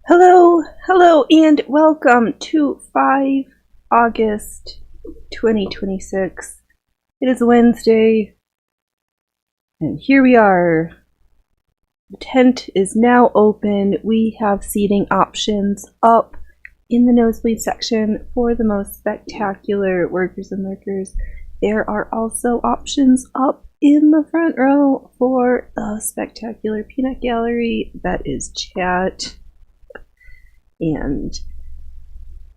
Hello, and welcome to 5 August 2026. It is Wednesday, and here we are. The tent is now open. We have seating options up in the nosebleed section for the most spectacular workers and lurkers. There are also options up in the front row for the spectacular peanut gallery. That is chat. And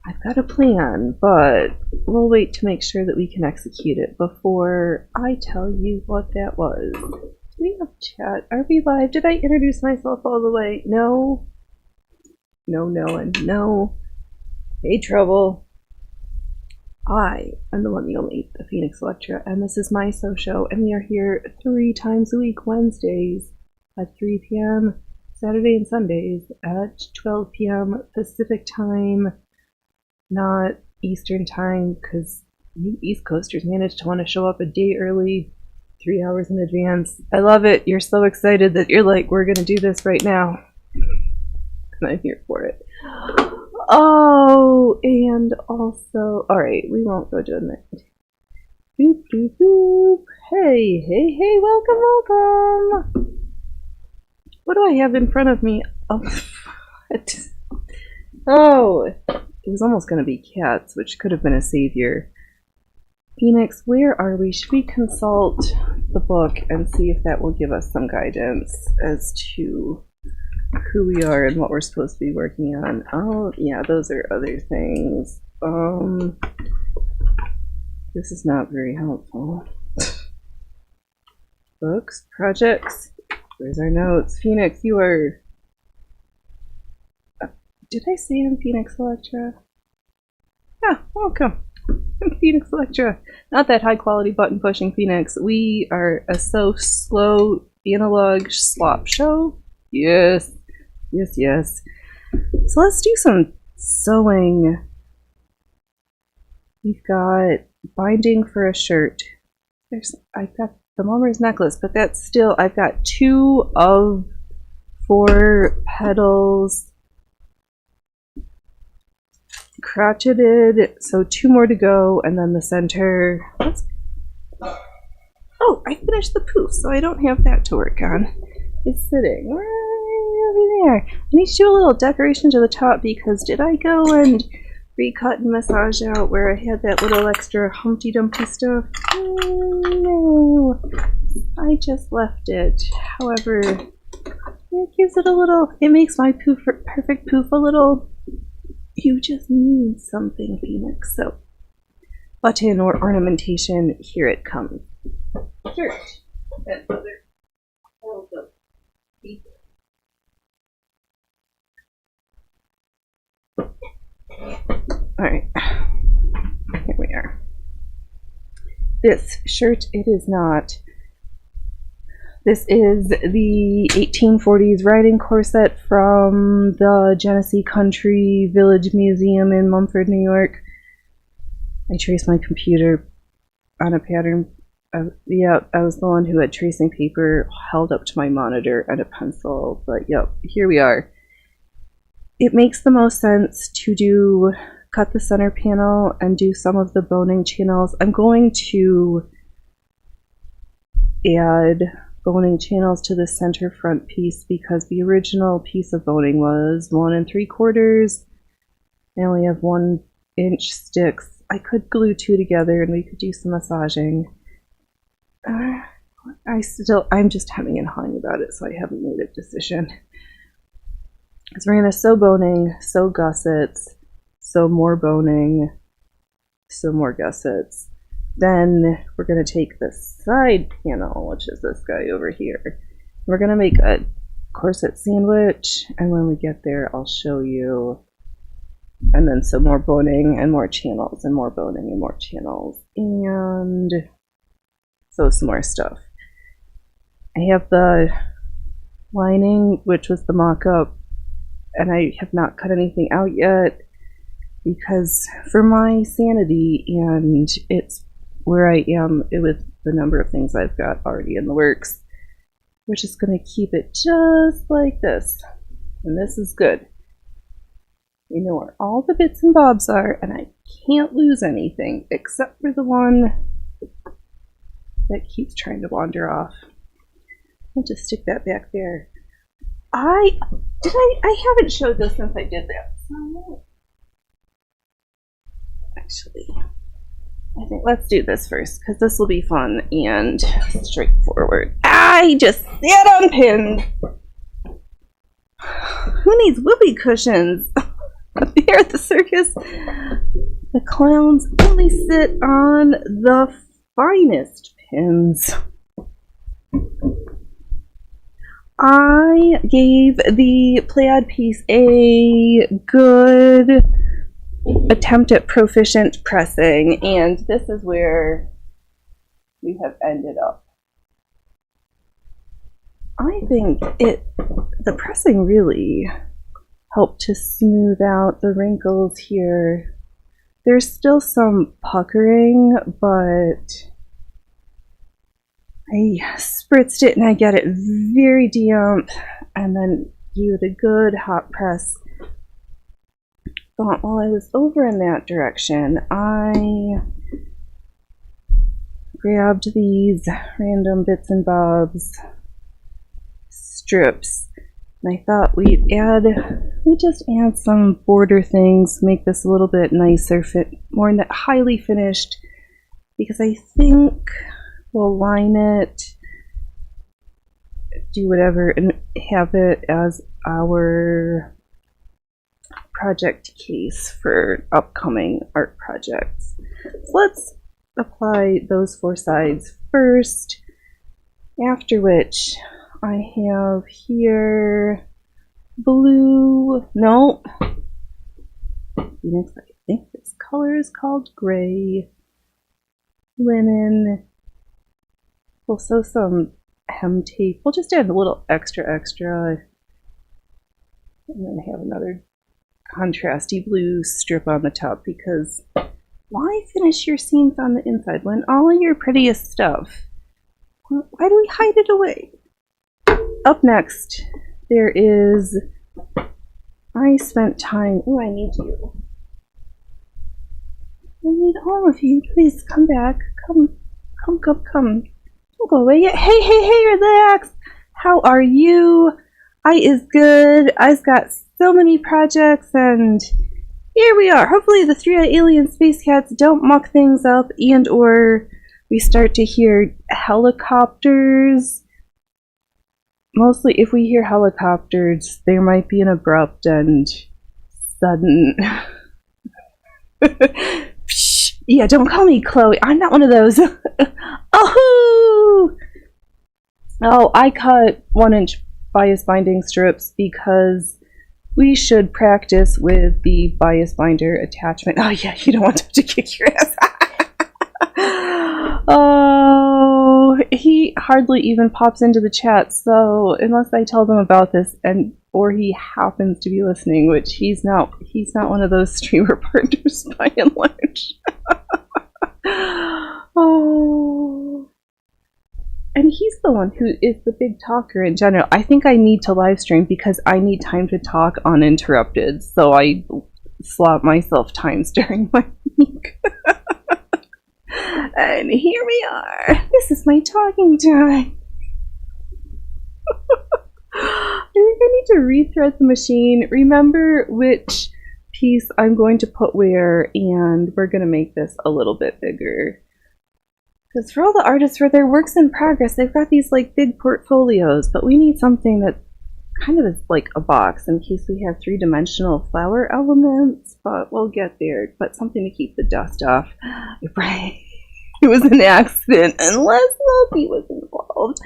I've got a plan, but we'll wait to make sure that we can execute it before I tell you what that was. Do we have chat? Are we live? Did I introduce myself all the way? No. No, and no. Hey, Trouble. I am the one, the only, the Phoenix Electra, and this is my show, and we are here 3 times a week, Wednesdays at 3 p.m., Saturday and Sundays at 12 p.m. Pacific time, not Eastern time, because you East Coasters managed to want to show up a day early, 3 hours in advance. I love it. You're so excited that you're like, we're going to do this right now. And I'm here for it. Oh, and also, alright, we won't go doing that. Boop, boop, boop. Hey, welcome. What do I have in front of me? Oh, it was almost going to be cats, which could have been a savior. Phoenix, where are we? Should we consult the book and see if that will give us some guidance as to who we are and what we're supposed to be working on? Oh, yeah, those are other things. This is not very helpful. Books, projects. Where's our notes? Phoenix, you are... did I say I'm Phoenix Electra? Yeah, welcome. I'm Phoenix Electra. Not that high quality button pushing Phoenix. We are a so slow analog slop show. Yes. So let's do some sewing. We've got binding for a shirt. I've got the Mummer's necklace, but that's still, I've got 2 of 4 petals crocheted, so 2 more to go, and then the center. Oh, I finished the poof, so I don't have that to work on. It's sitting right over there. I need to do a little decoration to the top because did I go and recut and massage out where I had that little extra Humpty Dumpty stuff? No, I just left it. However, it gives it a little, it makes my poof, perfect poof a little, you just need something, Phoenix. So, button or ornamentation, here it comes. Sure. That other hold up. Alright, here we are. This shirt, it is not. This is the 1840s riding corset from the Genesee Country Village Museum in Mumford, New York. I traced my computer on a pattern. Yeah, I was the one who had tracing paper held up to my monitor and a pencil, but yep, here we are. It makes the most sense to cut the center panel and do some of the boning channels. I'm going to add boning channels to the center front piece because the original piece of boning was 1 3/4. I only have 1-inch sticks. I could glue 2 together and we could do some massaging. I'm just having a hung about it, so I haven't made a decision. Because we're going to sew boning, sew gussets, sew more boning, sew more gussets. Then we're going to take the side panel, which is this guy over here. We're going to make a corset sandwich, and when we get there, I'll show you. And then some more boning and more channels, and more boning and more channels, and sew some more stuff. I have the lining, which was the mock-up, and I have not cut anything out yet because for my sanity and it's where I am with the number of things I've got already in the works, we're just going to keep it just like this. And this is good. You know where all the bits and bobs are, and I can't lose anything except for the one that keeps trying to wander off. I'll just stick that back there. I haven't showed this since I did that. So actually, I think let's do this first because this will be fun and straightforward. I just sat on pins. Who needs whoopee cushions? Up here at the circus, the clowns only sit on the finest pins. I gave the plaid piece a good attempt at proficient pressing, and this is where we have ended up. I think the pressing really helped to smooth out the wrinkles here. There's still some puckering, but I spritzed it and I got it very damp and then gave it a good hot press. But while I was over in that direction, I grabbed these random bits and bobs strips. And I thought we'd just add some border things, make this a little bit nicer, more highly finished, because I think we'll line it, do whatever, and have it as our project case for upcoming art projects. So let's apply those four sides first, after which I have here blue, no, Phoenix, I think this color is called gray, linen. We'll sew some hem tape. We'll just add a little extra, and then have another contrasty blue strip on the top, because why finish your scenes on the inside when all of your prettiest stuff, why do we hide it away? Up next, there is, I spent time, oh, I need you. I need all of you. Please come back. Come. Don't go away yet. Hey, relax. How are you? I is good. I's got so many projects, and here we are. Hopefully the three-eyed alien space cats don't muck things up, and or we start to hear helicopters. Mostly if we hear helicopters, there might be an abrupt and sudden... Yeah, don't call me Chloe. I'm not one of those. Oh! Oh, I cut 1-inch bias binding strips because we should practice with the bias binder attachment. Oh yeah, you don't want them to kick your ass. Oh, he hardly even pops into the chat, so unless I tell them about this or he happens to be listening, which he's not one of those streamer partners by and large. Oh, and he's the one who is the big talker in general. I think I need to live stream because I need time to talk uninterrupted, so I slot myself times during my week. And here we are. This is my talking time. I think I need to rethread the machine, remember which piece I'm going to put where, and we're going to make this a little bit bigger. Because for all the artists for their works in progress, they've got these like big portfolios, but we need something that kind of is like a box in case we have three-dimensional flower elements, but we'll get there. But something to keep the dust off. Right. It was an accident, unless Loki was involved.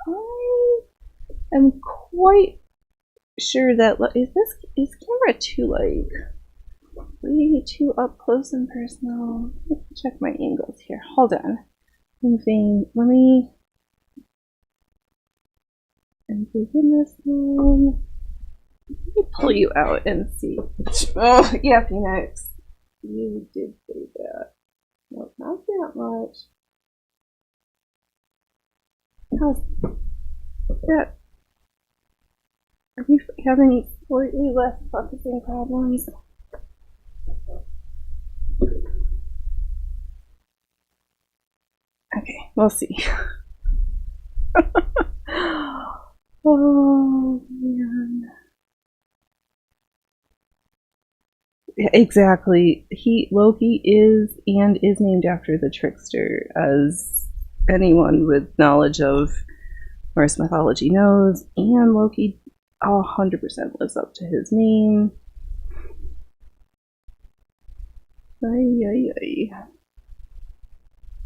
I am quite sure that is camera too like way too up close and personal. Let me check my angles here. Hold on. Moving. Let me begin this one. Let me pull you out and see. Oh yeah, Phoenix. You did say that. No, not that much. How's that? Are you having slightly less focusing problems. Okay, we'll see. Oh, man. Exactly. Loki is named after the trickster, as anyone with knowledge of Norse mythology knows, and Loki 100% lives up to his name. Ay, ay, ay.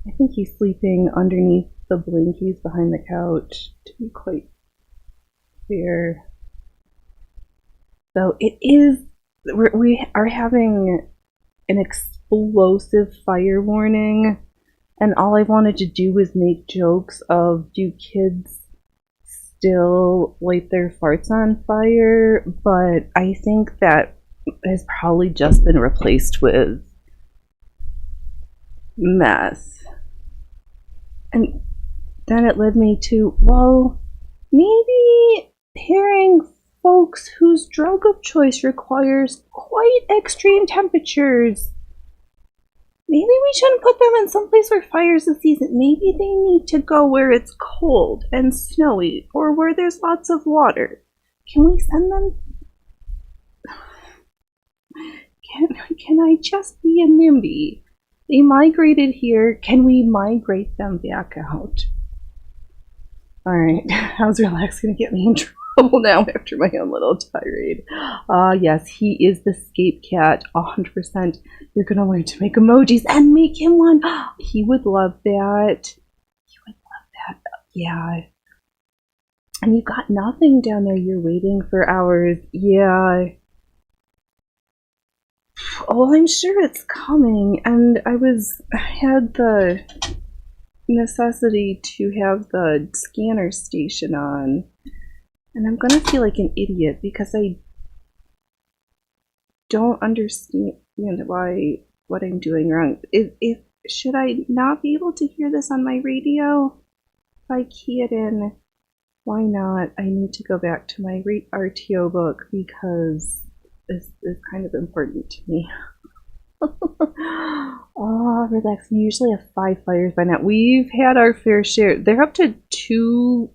I think he's sleeping underneath the blankies behind the couch, to be quite fair. So it is, we are having an explosive fire warning, and all I wanted to do was make jokes of, do kids still light their farts on fire? But I think that has probably just been replaced with meth. And then it led me to, well, maybe pairing folks whose drug of choice requires quite extreme temperatures, maybe we shouldn't put them in someplace where fire's the season. Maybe they need to go where it's cold and snowy, or where there's lots of water. Can we send them? Can I just be a NIMBY? They migrated here. Can we migrate them back out? Alright, how's Relax gonna get me in trouble now after my own little tirade? Yes, he is the scape cat, 100%. You're gonna learn to make emojis and make him one. He would love that. He would love that. Yeah. And you got nothing down there. You're waiting for hours. Yeah. Oh, I'm sure it's coming. And I had the necessity to have the scanner station on. And I'm gonna feel like an idiot because I don't understand what I'm doing wrong. Should I not be able to hear this on my radio? If I key it in, why not? I need to go back to my RTO book because this is kind of important to me. Oh, Relax. We usually have 5 fires by now. We've had our fair share. They're up to 2.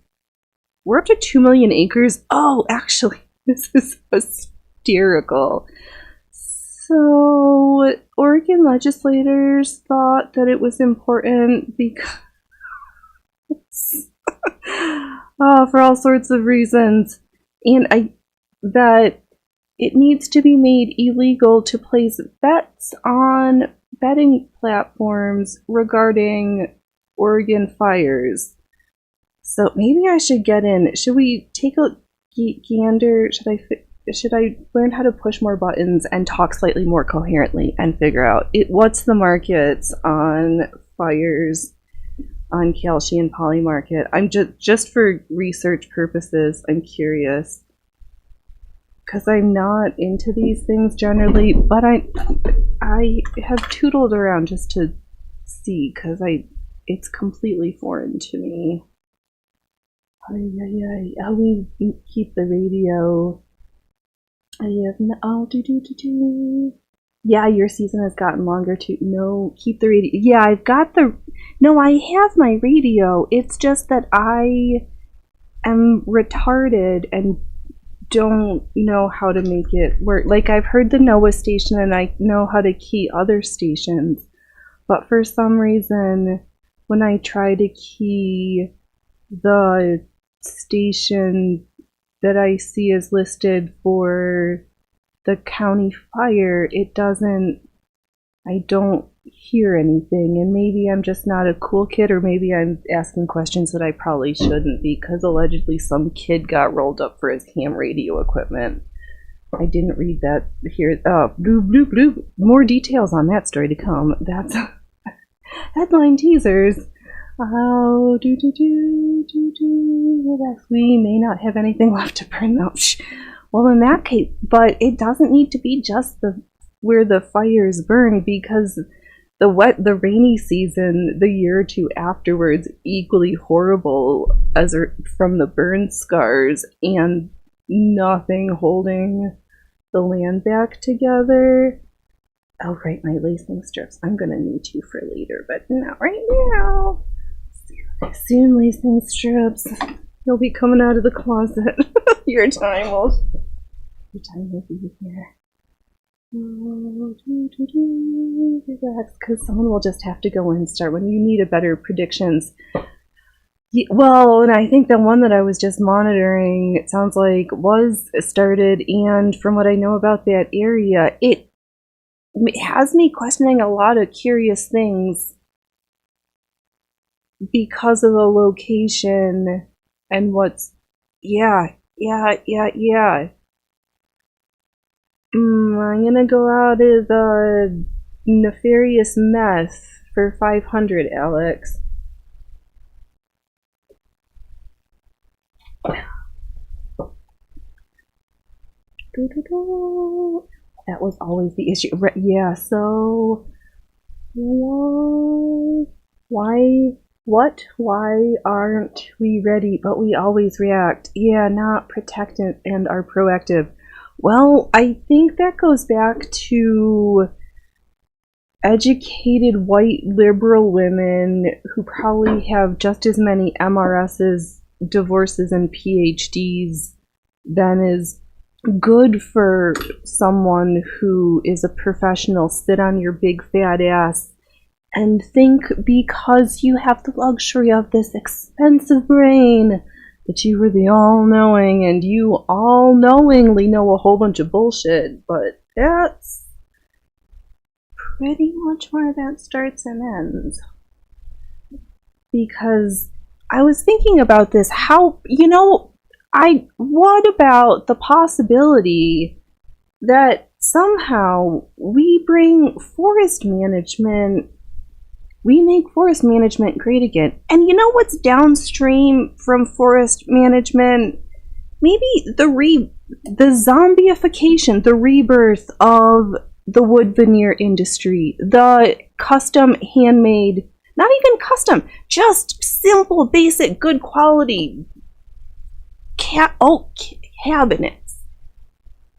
We're up to 2 million acres. Oh, actually, this is hysterical. So, Oregon legislators thought that it was important because, for all sorts of reasons, and that it needs to be made illegal to place bets on betting platforms regarding Oregon fires. So maybe I should get in. Should we take a gander? Should I learn how to push more buttons and talk slightly more coherently and figure out what's the markets on fires on Kalshi and Poly Market? I'm just for research purposes, I'm curious. Because I'm not into these things generally, but I have tootled around just to see, because it's completely foreign to me. How we keep the radio? Yeah, your season has gotten longer too. No, keep the radio. Yeah, I've got the. No, I have my radio. It's just that I am retarded and don't know how to make it work. Like, I've heard the NOAA station and I know how to key other stations, but for some reason when I try to key the station that I see is listed for the county fire, I don't hear anything. And maybe I'm just not a cool kid, or maybe I'm asking questions that I probably shouldn't, because allegedly some kid got rolled up for his ham radio equipment. I didn't read that here. Bloop, bloop, bloop. More details on that story to come. That's headline teasers. Oh, relax. We may not have anything left to burn though. Well, in that case, but it doesn't need to be just where the fires burn, because the rainy season, the year or two afterwards, equally horrible from the burn scars, and nothing holding the land back together. Oh, right, my lacing strips. I'm gonna need you for later, but not right now. Soon, lacing strips. You'll be coming out of the closet. Your time will be here. Relax, because someone will just have to go in and start when you need a better predictions. Well, and I think the one that I was just monitoring, it sounds like, was started, and from what I know about that area, it has me questioning a lot of curious things because of the location and what's... Yeah. I'm gonna go out as a nefarious mess for 500, Alex. That was always the issue. Yeah, so... Why aren't we ready, but we always react? Yeah, not protectant and are proactive. Well, I think that goes back to educated white liberal women who probably have just as many MRSs, divorces, and PhDs than is good for someone who is a professional. Sit on your big fat ass and think because you have the luxury of this expensive brain that you were the all-knowing and you all-knowingly know a whole bunch of bullshit, but that's pretty much where that starts and ends. Because I was thinking about this, what about the possibility that somehow we make forest management great again? And you know what's downstream from forest management? Maybe the zombification, the rebirth of the wood veneer industry, the custom handmade, not even custom, just simple, basic, good quality oak cabinets,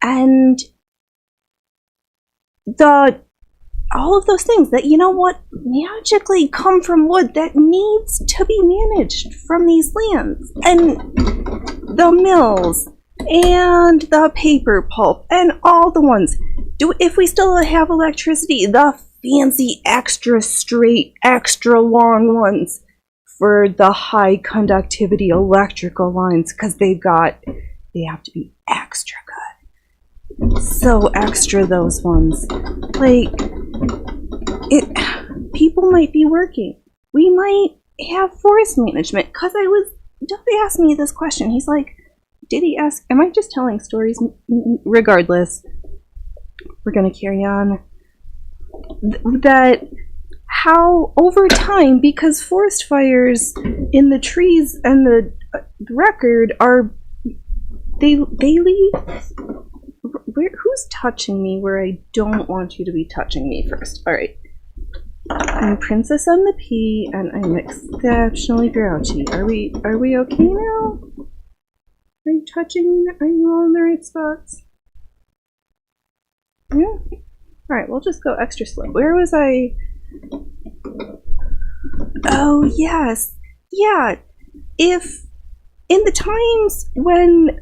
and all of those things that, magically come from wood that needs to be managed from these lands, and the mills, and the paper pulp, and all the ones. If we still have electricity, the fancy extra straight, extra long ones for the high conductivity electrical lines, because they have to be extra good. So extra, those ones. People might be working. We might have forest management, because Duffy asked me this question. He's like, did he ask, am I just telling stories? Regardless, we're going to carry on. That how over time, because forest fires in the trees and the record are, they leave... Who's touching me where I don't want you to be touching me first? Alright. I'm Princess on the P, and I'm exceptionally grouchy. Are we okay now? Are you touching? Are you all in the right spots? Yeah? Alright, we'll just go extra slow. Where was I? Oh, yes. Yeah. If in the times when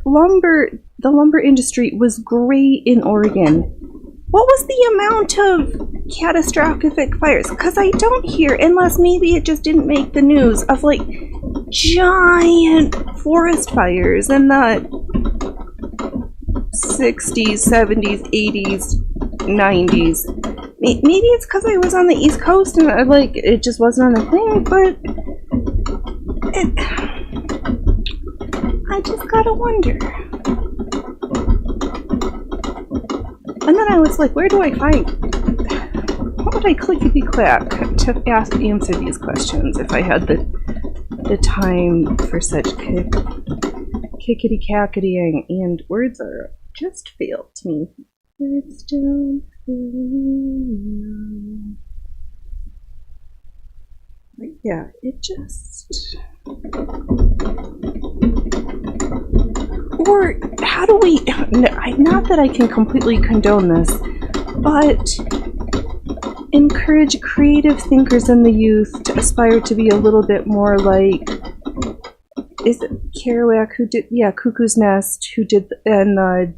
the lumber industry was great in Oregon, what was the amount of catastrophic fires? Because I don't hear, unless maybe it just didn't make the news, of giant forest fires in the 60s, 70s, 80s, 90s. Maybe it's because I was on the East Coast and it just wasn't a thing, but I just gotta wonder. And then I was like, where do I find... What would I clickety-clack to answer these questions if I had the time for such kickety-cacketying, and words are just failed to me. Words don't fail. But yeah, it just... Or how wait, not that I can completely condone this, but encourage creative thinkers in the youth to aspire to be a little bit more like, is it Kerouac who did, yeah, Cuckoo's Nest, who did, and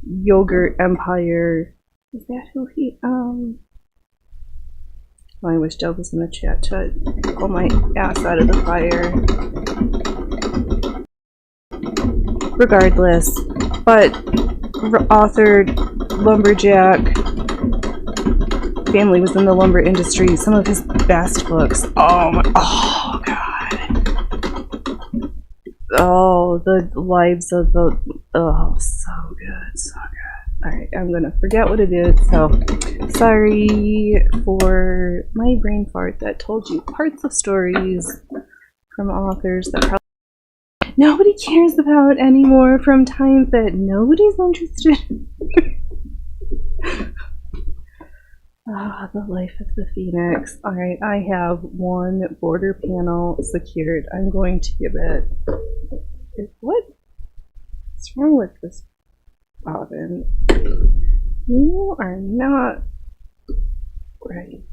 Yogurt Empire. Is that who he, oh, I wish Dell was in the chat to pull my ass out of the fire. Regardless, but authored Lumberjack, family was in the lumber industry, some of his best books. Oh my, oh god. Oh, the lives of the, oh, so good, so good. Alright, I'm gonna forget what it is, so sorry for my brain fart that told you parts of stories from authors that probably nobody cares about anymore, from times that nobody's interested in. Ah, the life of the Phoenix. Alright, I have one border panel secured. I'm going to give it... What's wrong with this bobbin? You are not right.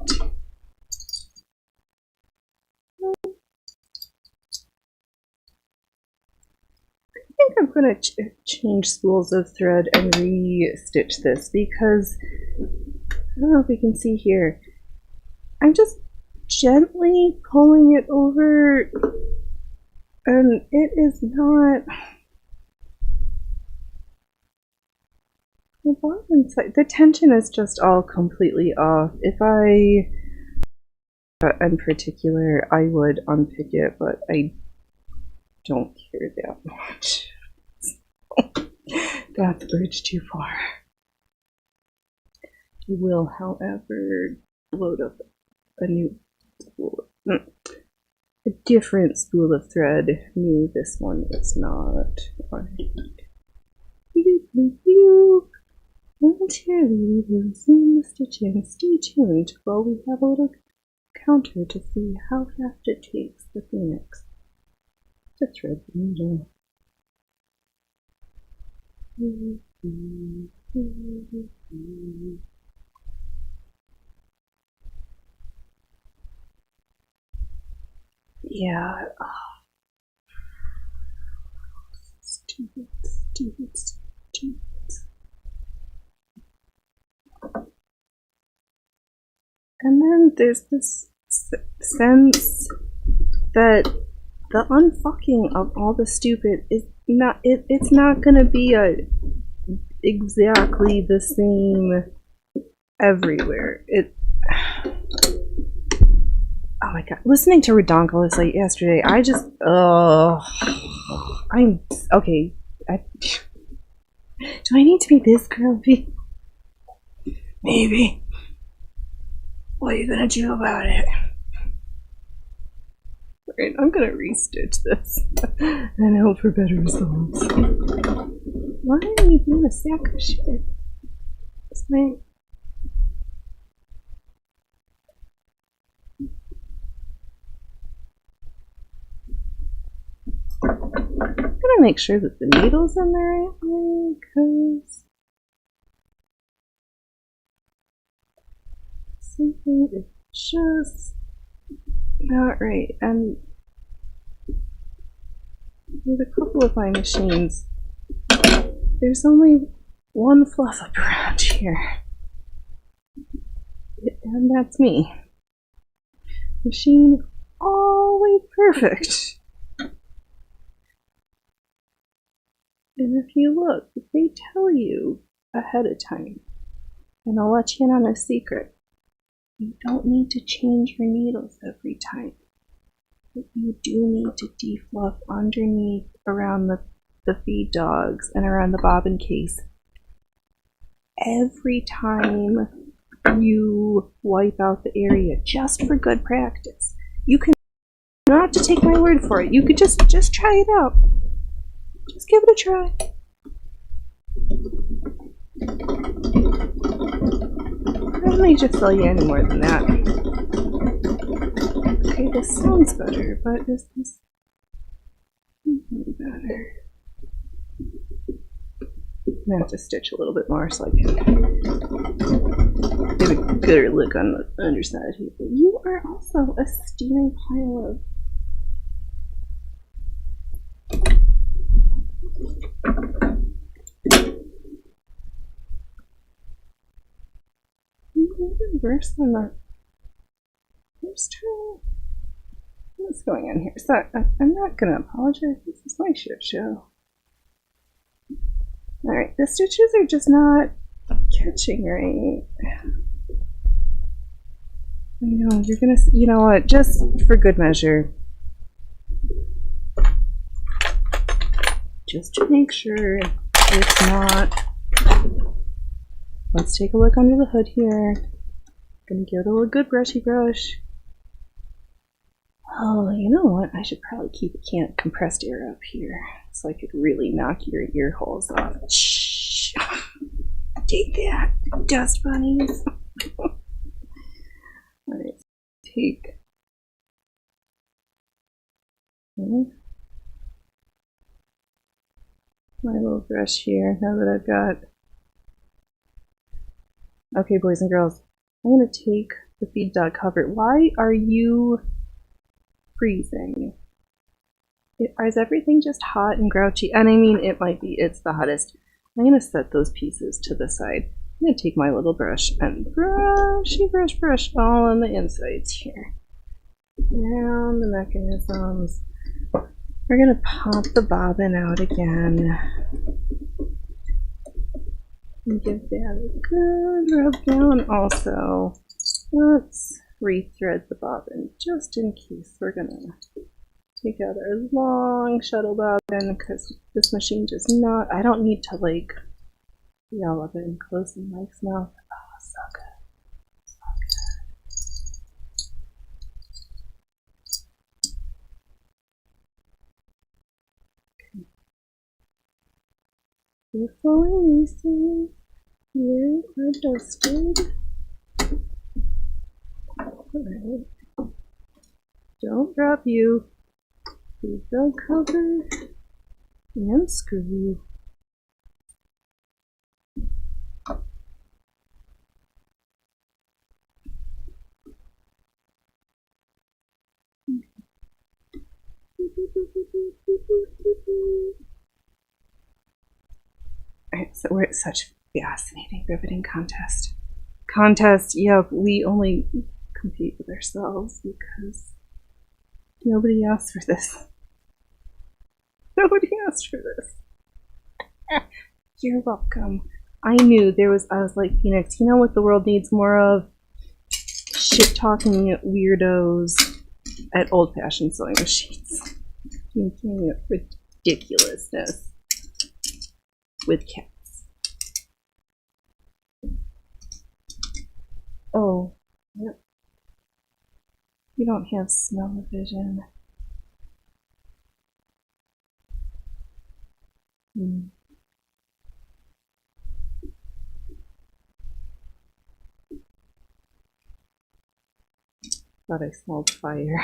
I think I'm going to change spools of thread and re-stitch this because I don't know if we can see here. I'm just gently pulling it over and it is not the bottom side. The tension is just all completely off. If I in particular I would unpick it, but I don't care that much. That's a bridge too far. I will, however, load up a new spool, a different spool of thread. No, this one is not. Momentarily we resume the stitching. Stay tuned while we have a little counter to see how fast it takes the Phoenix to thread the needle. Yeah. Oh. Stupid. And then there's this sense that the unfucking of all the stupid is not, it's not gonna be exactly the same everywhere. Oh my god, listening to Redonkulous like yesterday, I just, I'm, okay, do I need to be this grumpy? Maybe. What are you gonna do about it? Alright, I'm gonna restitch this and hope for better results. Why are you being a sack of shit? It's my... I'm gonna make sure that the needle's in the right way, because something is just not right. And with a couple of my machines, there's only one fluff up around here, and that's me. Machine always perfect. And if you look, they tell you ahead of time, and I'll let you in on a secret. You don't need to change your needles every time, but you do need to defluff underneath around the feed dogs and around the bobbin case every time you wipe out the area, just for good practice. You can, you don't have to take my word for it. You could just try it out. Just give it a try. I don't need to fill you any more than that. Okay, this sounds better, but is this better? I'm gonna have to stitch a little bit more so I can get a gooder look on the underside here. You are also a steaming pile of reverse on the first turn. What's going on here? So I'm not gonna apologize. This is my shit show. Alright, the stitches are just not catching right. You know, you're gonna, you know what, just for good measure, just to make sure it's not, let's take a look under the hood here. Gonna give it a good brushy brush. Oh, you know what, I should probably keep a can of compressed air up here so I could really knock your ear holes off. Shh! Take that, dust bunnies. Alright, take my little brush here now that I've got. Okay, boys and girls, I'm going to take the feed dog cover. Why are you freezing? Is everything just hot and grouchy? And I mean, it might be, it's the hottest. I'm going to set those pieces to the side. I'm going to take my little brush and brush all on the insides here. Around the mechanisms. We're going to pop the bobbin out again. And give that a good rub down. Also, let's rethread the bobbin just in case. We're going to take out our long shuttle bobbin because this machine does not, I don't need to like yell up and close the mic's mouth. Oh, so good. So good. Okay. Careful and easy. Here, adjusted. Alright. Don't drop you. Please don't cover and screw. Alright, so we're at such fascinating riveting contest. Yep, we only compete with ourselves because nobody asked for this. Nobody asked for this. You're welcome. I knew there was, I was like, Phoenix, you know what the world needs more of? Shit-talking weirdos at old-fashioned sewing machines. Making ridiculousness with cats. Oh, yep. You don't have smell-o-vision. Thought I smelled fire.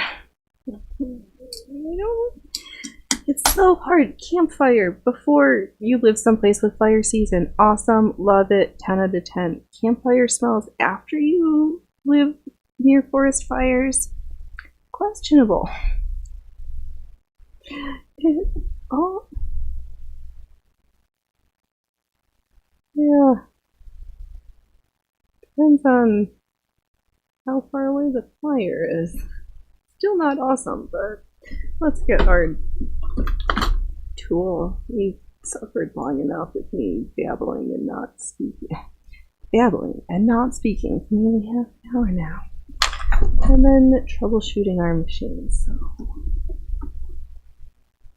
It's so hard. Campfire before you live someplace with fire season. Awesome. Love it. 10 out of 10. Campfire smells after you live near forest fires. Questionable. Oh. Yeah. Depends on how far away the fire is. Still not awesome, but let's get our tool. We've suffered long enough with me babbling and not speaking. Babbling and not speaking for nearly half an hour now. And then troubleshooting our machines, so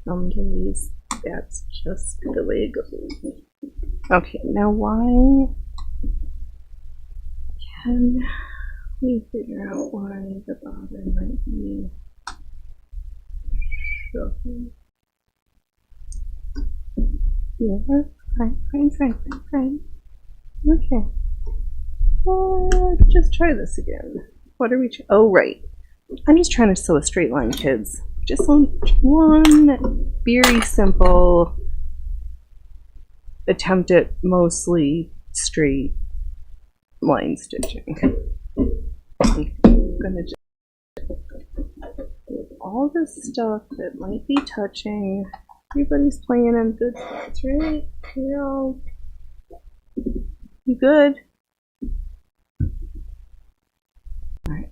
some days that's just the way it goes. Okay, now why can we figure out why the bobbin might be shuffling? Yeah, fine. Okay. Let's just try this again. What are we? Oh, right. I'm just trying to sew a straight line, kids. Just one very simple attempt at mostly straight line stitching. I'm gonna just all this stuff that might be touching. Everybody's playing in good spots, right? You good? Alright.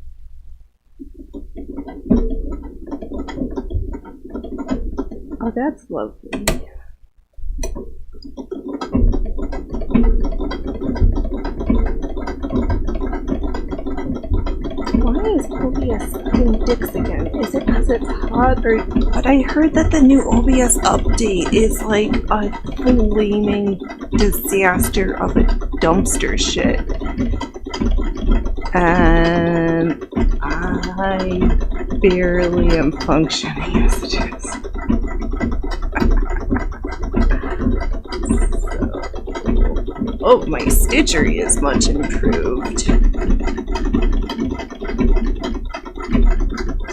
Oh, that's lovely. Why is OBS doing dicks again? Is it because it's hot or... But I heard that the new OBS update is like a flaming disaster of a dumpster shit. And I barely am functioning as it is. Oh, my stitchery is much improved.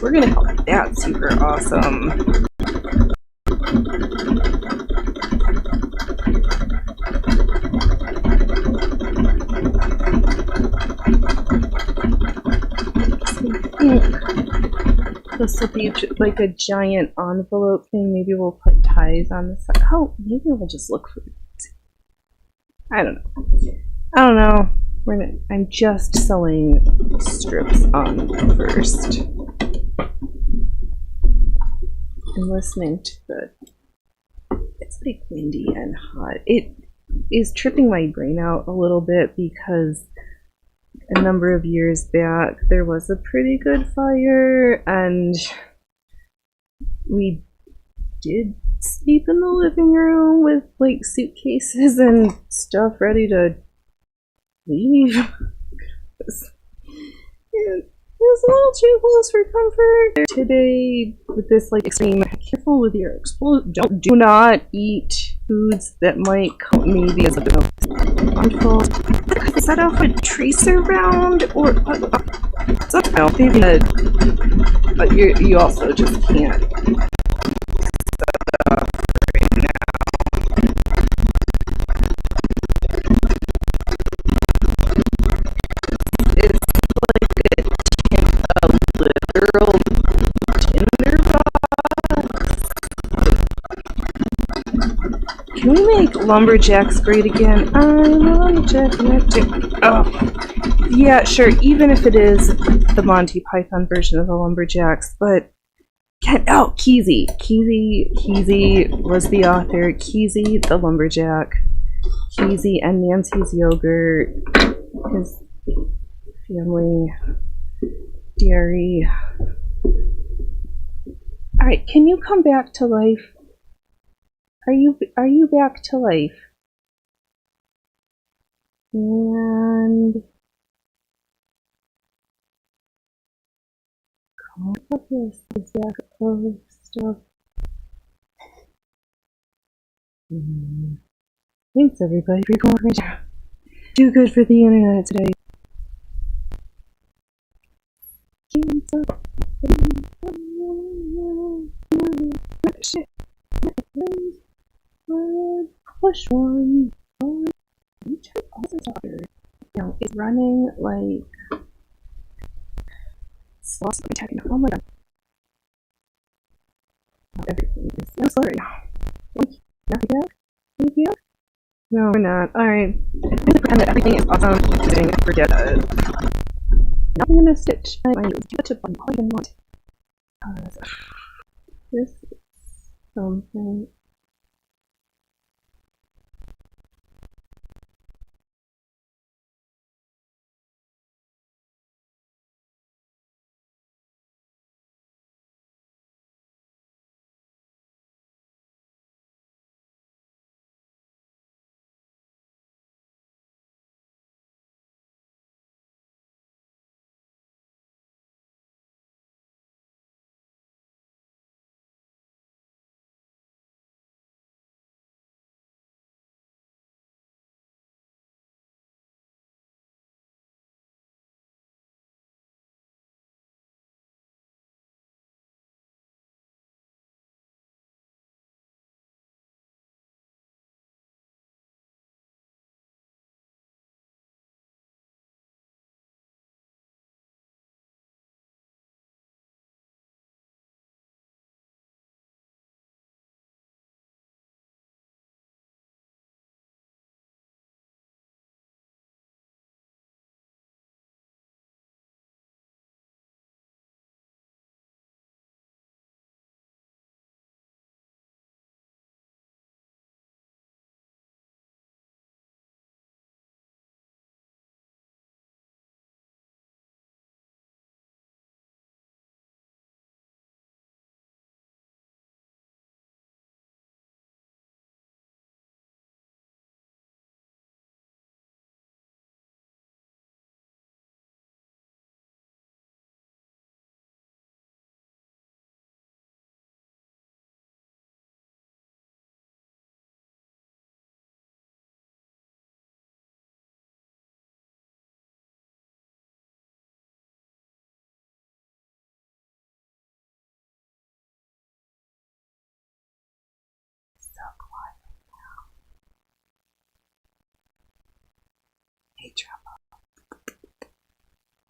We're gonna call that super awesome. This will be like a giant envelope thing. Maybe we'll put ties on the side. Oh, maybe we'll just look for it. I don't know. I'm just sewing strips on first. I'm listening to it's like windy and hot. It is tripping my brain out a little bit because a number of years back there was a pretty good fire and we did sleep in the living room with like suitcases and stuff ready to leave. It was a little too close for comfort. Today, with this like extreme, careful with your explosion. Do not eat foods that might come maybe as a harmful. Is that off a tracer round or something? But you also just can't. Literal tinderbox. Can we make lumberjacks great again? I'm a lumberjack. Oh, yeah, sure. Even if it is the Monty Python version of the lumberjacks, but Kesey was the author. Kesey the lumberjack. Kesey and Nancy's yogurt. His family. Dairy. Alright, can you come back to life? Are you back to life? And come up with this back of stuff. Thanks everybody for going. Do good for the internet today. Shit. Push one. Now it's running like slots of attacking. Oh my god. Everything is so slow right now. Nothing else? No, we're not. Alright. I'm gonna pretend that everything is awesome and forget it. Nothing in this stitch. I might touch it on all you want. This is something.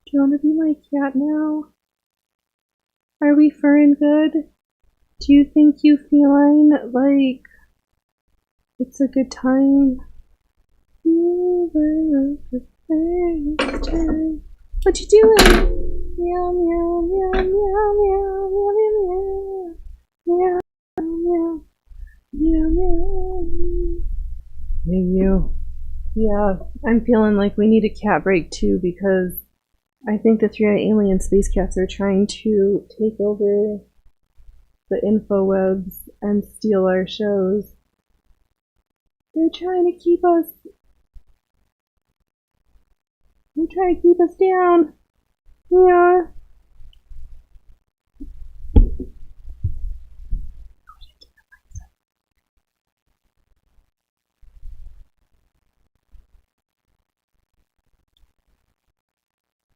Do you want to be my cat now? Are we furring good? Do you think you feeling like it's a good time? You were the first time. What you doing? Meow meow meow meow meow meow meow meow meow meow. Hey you. Yeah, I'm feeling like we need a cat break too because I think the three-eyed alien space cats are trying to take over the infowebs and steal our shows. They're trying to keep us. They're trying to keep us down. Yeah.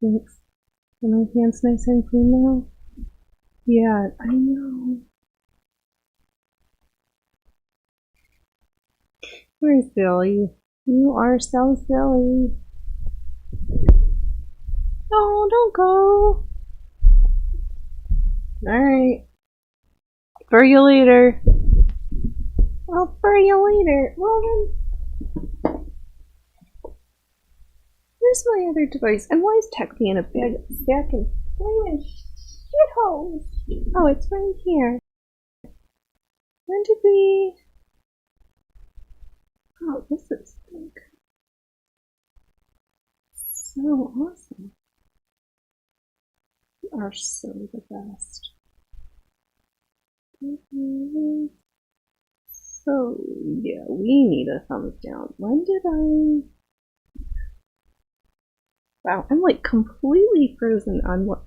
Thanks. Are my hands nice and clean now? Yeah, I know. Where's Billy? You are so silly. No, don't go. Alright. For you later. I'll for you later. Well then. Where's my other device? And why is Tech being a big stack of flaming shitholes? Oh, it's right here. When did we... Oh, this is like so awesome. You are so the best. So, yeah, we need a thumbs down. When did I... Wow, I'm like completely frozen on what...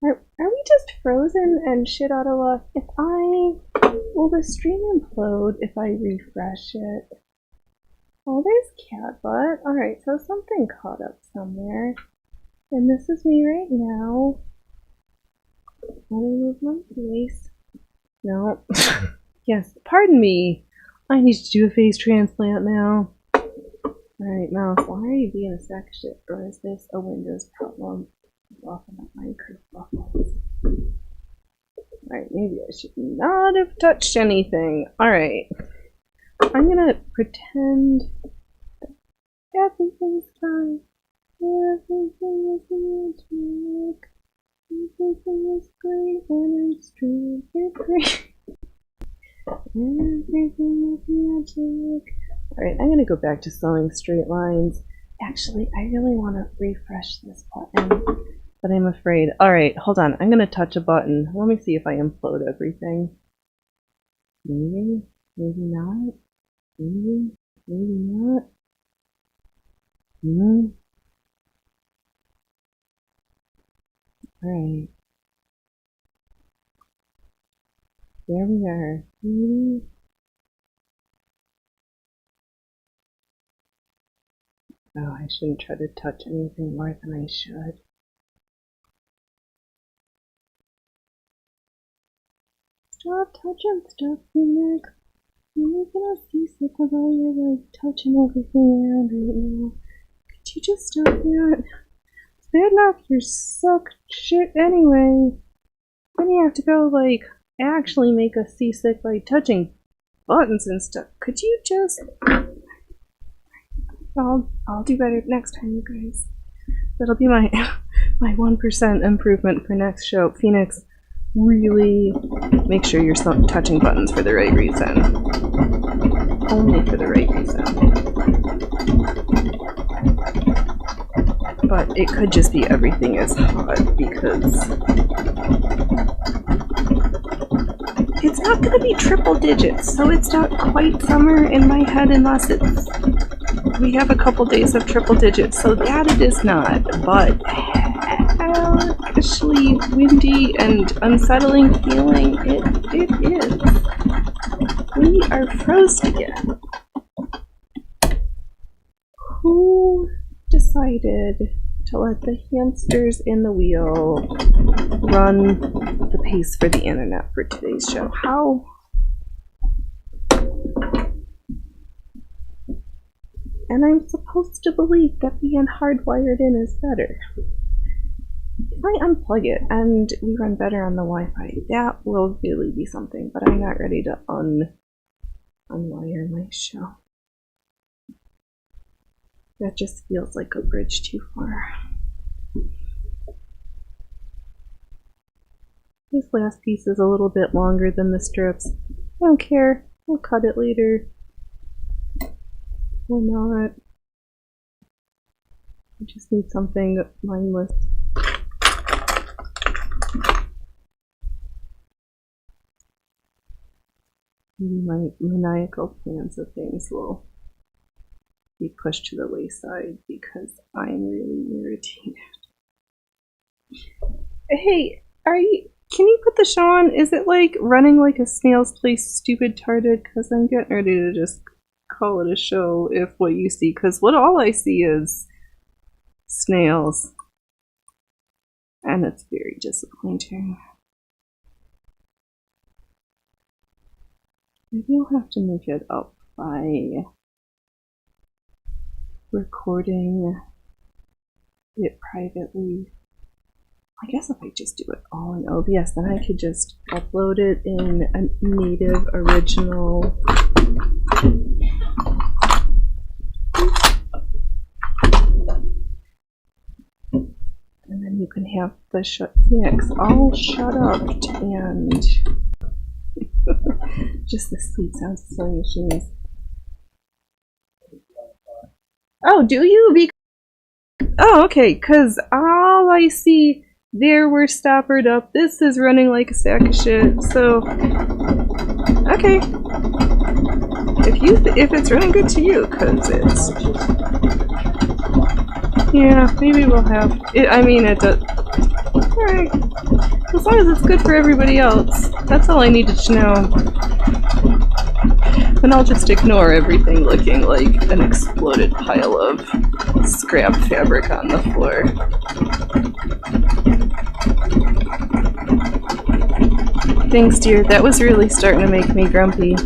Are we just frozen and shit out of luck? If I... Will the stream implode if I refresh it? Oh, there's cat butt. Alright, so something caught up somewhere. And this is me right now. Let me move my face. No. Yes, pardon me. I need to do a face transplant now. Alright, mouse, why are you being a sack of shit? Or is this a Windows problem? Often at Minecraft buffers. Alright, maybe I should not have touched anything. Alright. I'm gonna pretend that everything's fine. Everything is magic. Everything is great when I'm straight free. Everything is magic. Alright, I'm gonna go back to sewing straight lines. Actually, I really want to refresh this button, but I'm afraid. Alright, hold on. I'm gonna touch a button. Let me see if I implode everything. Maybe, maybe not. Maybe, maybe not. Alright. There we are. Oh, I shouldn't try to touch anything more than I should. Stop touching stuff, Phoenix. You're making us seasick with all your like touching everything around right now. Could you just stop that? It's bad enough you're suck shit anyway. Then you have to go like actually make us seasick by touching buttons and stuff. Could you just... I'll do better next time, you guys. That'll be my my 1% improvement for next show. Phoenix, really make sure you're touching buttons for the right reason. Only for the right reason. But it could just be everything is hot because it's not going to be triple digits, so it's not quite summer in my head unless it's... We have a couple days of triple digits, so that it is not, but hellish windy and unsettling feeling, it is. We are frozen again. Who decided to let the hamsters in the wheel run the pace for the internet for today's show? How? And I'm supposed to believe that being hardwired in is better. I unplug it and we run better on the Wi-Fi. That will really be something, but I'm not ready to unwire my show. That just feels like a bridge too far. This last piece is a little bit longer than the strips. I don't care. We'll cut it later. Or not. I just need something mindless. Maybe my maniacal plans of things will be pushed to the wayside because I'm really irritated. Hey, can you put the show on? Is it like running like a snail's place, stupid tarded? Because I'm getting ready to just call it a show if what you see, because all I see is snails. And it's very disappointing. Maybe I'll have to make it up by recording it privately. I guess if I just do it all in OBS, then I could just upload it in a native original. And then you can have the Phoenix all shut up and just the sweet sounds of sewing machines. Oh, do you? Oh, okay, because all I see there we're stoppered up. This is running like a sack of shit, so okay. If it's running good to you, because it's... Yeah, maybe we'll have... I mean, it does... Alright. As long as it's good for everybody else. That's all I needed to know. And I'll just ignore everything looking like an exploded pile of scrap fabric on the floor. Thanks, dear. That was really starting to make me grumpy.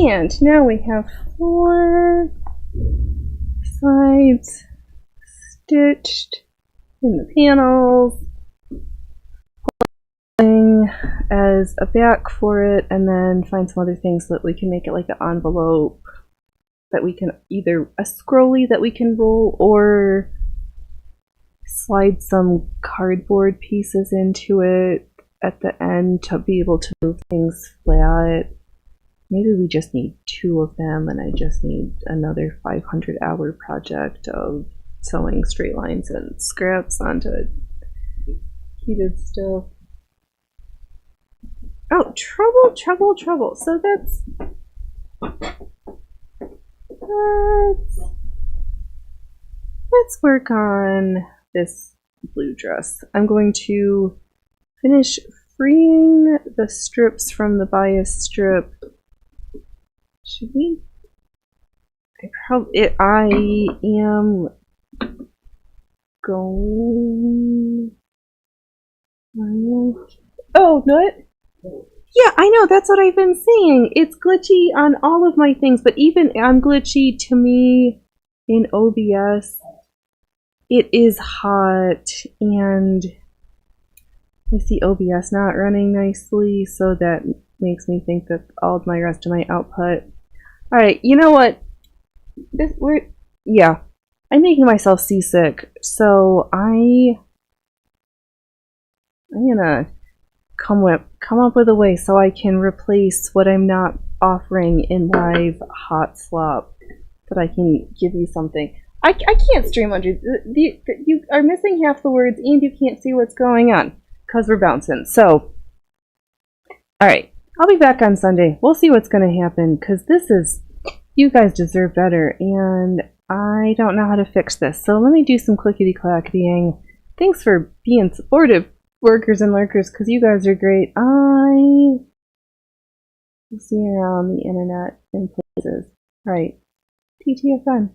And now we have 4 sides stitched in the panels, as a back for it, and then find some other things so that we can make it like an envelope that we can either a scrolly that we can roll or slide some cardboard pieces into it at the end to be able to move things flat. Maybe we just need 2 of them and I just need another 500-hour project of sewing straight lines and scraps onto heated stuff. Oh, trouble. So let's work on this blue dress. I'm going to finish freeing the strips from the bias strip. Should we? I am going. Oh, what? Yeah, I know, that's what I've been saying. It's glitchy on all of my things, but even on glitchy to me in OBS, it is hot, and I see OBS not running nicely, so that makes me think that all of my rest of my output. Alright, you know what? Yeah, I'm making myself seasick, so I'm gonna come up with a way so I can replace what I'm not offering in live hot slop, that I can give you something. I can't stream under you are missing half the words and you can't see what's going on because we're bouncing. So alright, I'll be back on Sunday. We'll see what's gonna happen, because you guys deserve better and I don't know how to fix this, so let me do some clickety-clacketying. Thanks for being supportive, workers and lurkers, because you guys are great. I will see you around the internet in places. Right. TTFN.